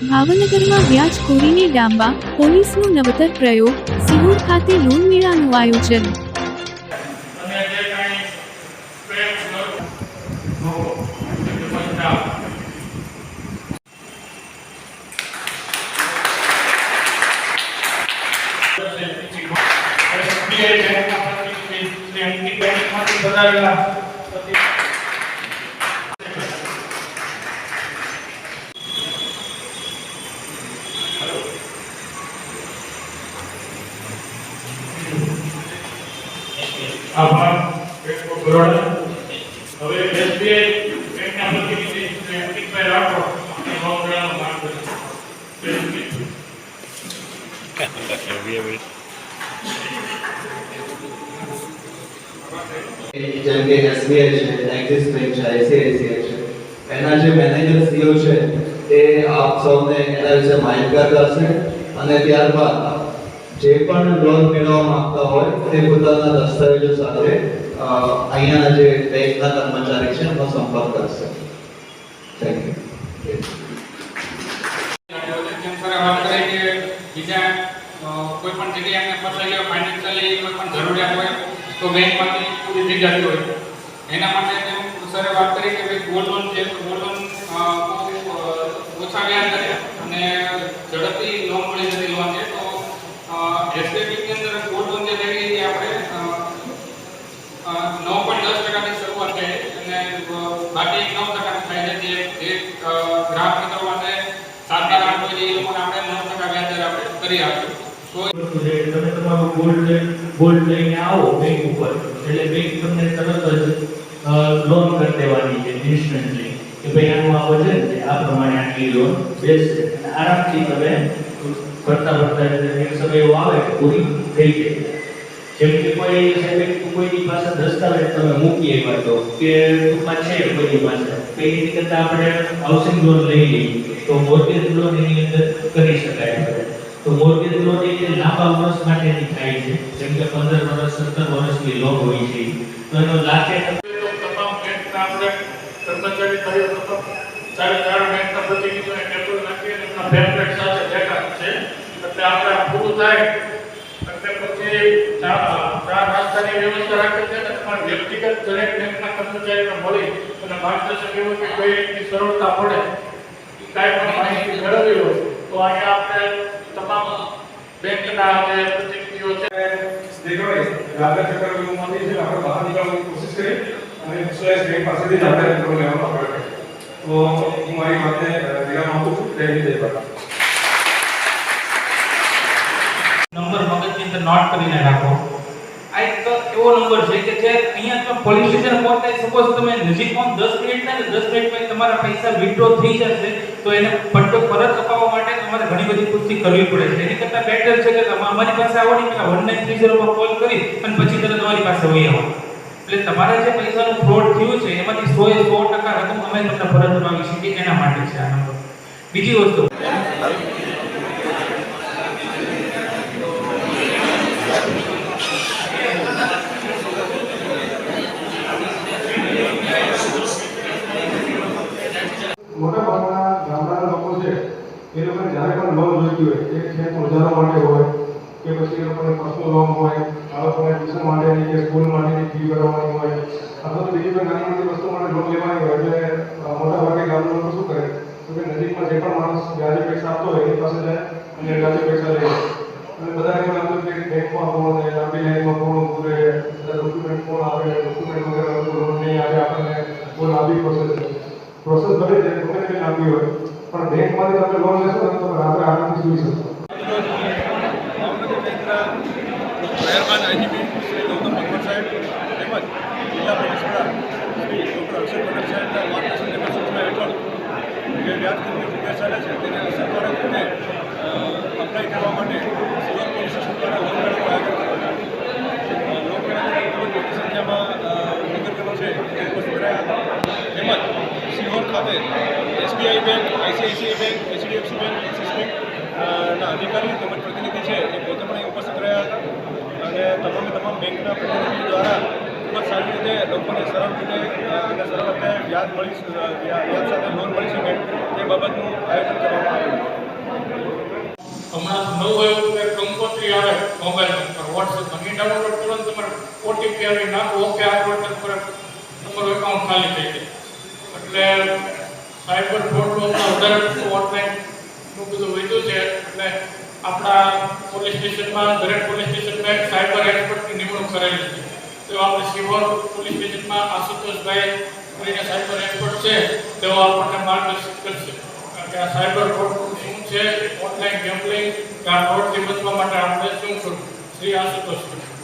ભાવનગરમાં વ્યાજખોરીને ડામવા પોલીસનો નવતર પ્રયોગ, સિહોર ખાતે લોન મેળાનું આયોજન. આભાર બેંક ઓફ બરોડા. હવે એસબીઆઈ બેંકના પ્રતિનિધિ અંકિતભાઈ રાખો અને લોનમેળાનું માર્ગદર્શન. જેમ કે એસબીઆઈ છે, એક્સિસ બેંક છે, આઈસીઆઈસીઆઈ છે, એના જે મેનેજર સીઓ છે તે આપ સૌને એના વિશે માહિતગાર કરશે અને ત્યારબાદ જે પણ લોન મેળવવા માંગતા હોય તે પોતાના દસ્તાવેજો સાથે અહીંયાના જે બેંકના કર્મચારી છે એમનો સંપર્ક કરશે. Thank you. કોઈ પણ જગ્યાએ એમને ફસાઈ ફાઇનાન્શિયલી કોઈ પણ જરૂરિયાત હોય તો બેંકમાંથી પૂરી થઈ જતી હોય. એના માટે સરે વાત કરી કે ભાઈ ગોલ્ડ લોન છે તો ગોલ્ડ લોન ઓછા વ્યાજ દરે અને ઝડપથી લોન મળી જતી લોન છે. તો એસબીઆઈ ની અંદર ગોલ્ડ લોન જે લેવી એ આપણે 9.10% થી શરૂઆત છે અને બાકી 9% થાય છે. જે ગ્રાહક મિત્રો માટે સાતબાર આઠ હોય એ લોકોને આપણે 9% વ્યાજ દર આપણે કરી આપીએ. તમે તમારું ગોલ્ડ લઈને આવો બેંક ઉપર એટલે બેંક તમને તરત જ લોન કરી દેવાની છે ઇન્સ્ટન્ટલી કે ભાઈ આનું આ વજન છે, આ પ્રમાણે આટલી લોન બેસશે અને આરામથી તમે કરતા એક સમય એવો આવે કે પૂરી થઈ જાય. જેમ કે કોઈની પાસે દસ્તાવેજ તમે મૂકી આવ્યા તો કે ટૂંકમાં છે કોઈની પાસે એની કરતાં આપણે હાઉસિંગ લોન લઈ લઈએ તો મોર્ગેજ લોન એની અંદર કરી શકાય છે. તો મોર્ગેજ લોન એ લાંબા વર્ષ માટેની થાય છે, જેમ કે 15 વર્ષ 17 વર્ષની લોન હોય છે. તો એનો લાખે તમામ બેંકના આપણે કર્મચારી ભાઈઓ ચાર બેંકના પ્રતિનિધિઓને ટેબલ નાખી અને એમના પેમ્પલેટ સાથે દેખાડ છે. એટલે આપણે પૂરું થાય એટલે પછી ચાર નાસ્તાની વ્યવસ્થા રાખે છે અને તમારે વ્યક્તિગત દરેક બેંકના કર્મચારીને મળી અને માર્ગદર્શન એવું કે કોઈ રીતની સરળતા પડે કાંઈ પણ માહિતી મેળવવી હોય તો અહીંયા આપણે તમામ બેંકના જે પ્રતિનિધિઓ છે દેખાય રાત્રે ચક્કરમાંથી છે આપણે બહાર નીકળવાની કોશિશ કરી અને સ્લેશ બેંક પાસેથી રાત્રે ચક્કર લેવાનો આપણે તો હું મારી વાતને વિરામ આપું છું. જય હિન્દ, જય ભારત. નંબર મગજની અંદર નોટ કરીને રાખો. આ એક એવો નંબર છે કે જે અહીંયા તમે પોલીસ સ્ટેશન પહોંચતા સપોઝ તમે નજીકમાં 10 મિનિટ થાય ને 10 મિનિટમાં તમારા પૈસા વિથડ્રો થઈ જશે તો એને પટ્ટો પરત અપાવવા માટે તમારે ઘણી બધી પુષ્ટિ કરવી પડે છે. એની કરતાં બેટર છે કે તમે અમારી પાસે આવો ને પેલા 1930 પર કોલ કરી અને પછી તરત તમારી પાસે હોય આવો. એટલે તમારા જે પૈસાનું ફ્રોડ થયું છે એમાંથી 100% રકમ અમે તમને પરત અપાવી શકીએ એના માટે છે આ નંબર. બીજી વસ્તુ મોટાભાગના ગામડાના લોકો છે એ લોકોને જ્યારે પણ લોન જોઈતી હોય એક છે રોજગાર માટે હોય કે પછી એ લોકોને પર્સનલ લોન હોય, આ લોકોને ટ્યુશન માટેની કે સ્કૂલ માટેની ફી ભરવાની હોય અથવા તો બીજી કોઈ નાની મોટી વસ્તુ માટે લોન લેવાની હોય એટલે મોટાભાગે ગામના લોકો શું કરે તો કે નજીકમાં જે પણ માણસ વ્યાજે પૈસા આપતો હોય એની પાસે જાય અને વ્યાજે પૈસા લે અને બધાને એવું લાગતું કે બેંકમાં કોણ છે, લાંબી લાઈનમાં કોણ ઊભું રહે, ડોક્યુમેન્ટ કોણ આવે, ડોક્યુમેન્ટ વગર લોન નહીં આવે, આપણને બહુ લાંબી પ્રોસેસ ભલે છે ગમે તેટલી લાંબી હોય પણ બેંકમાંથી તમે લોન લેશો ને તો રાત્રે આરામથી સૂઈ શકશો. મહેરબાન આઈજીપી શ્રી ગૌતમ ભગવત સાહેબ તેમજ જિલ્લા પોલીસ વડા શ્રી ડૉક્ટર અક્ષય પટેલ સાહેબના માર્ગદર્શન તેમજ સૂચના હેઠળ જે વ્યાજખોરીની ઝુંબેશ ચાલે છે તેને અસરકારક રીતે અપ્લાય કરવા માટે સિહોર પોલીસ સ્ટેશન દ્વારા લોન મેળાનું આયોજન કરવામાં આવ્યું. લોન મેળાની ખૂબ જ મોટી સંખ્યામાં નગરજનો છે તે ઉપસ્થિત રહ્યા હતા. તેમજ સિહોર ખાતે SBI bank, ICICI bank, HDFC bank, axis bank ના અધિકારી તેમજ પ્રતિનિધિ છે એ પોતે પણ ઉપસ્થિત રહ્યા હતા અને તમામ બેંકના પ્રતિનિધિ દ્વારા ખૂબ જ સારી રીતે લોકોને સરળ રીતે અને સરળ રીતે વ્યાજ સાથે લોન મળી શકે તે બાબતનું આયોજન કરવામાં આવ્યું. મોબાઈલ નંબર વોટ્સએપમાં એ ડાઉનલોડ કરો ને તમારે ઓટીપી આવી નાખો ઓકે આપો એટલે તમારું એકાઉન્ટ ખાલી થઈ જાય. એટલે સાયબર ફ્રોડનું વધારે ઓનલાઈનનું બધું વધ્યું છે. એટલે આપણા પોલીસ સ્ટેશનમાં દરેક પોલીસ સ્ટેશનમાં એક સાયબર એક્સપર્ટની નિમણૂક કરેલી છે. તો આપણે સિહોર પોલીસ સ્ટેશનમાં આશુતોષભાઈ કરીને સાયબર એક્સપર્ટ છે તેઓ આપણને માર્ગદર્શન કરશે. કારણ કે આ સાયબર ફ્રોડ શું છે, ઓનલાઈન ગેમ્બલિંગ કે આ ફ્રોડથી બચવા માટે આપણે શું કરવું? શ્રી આશુતોષભાઈ.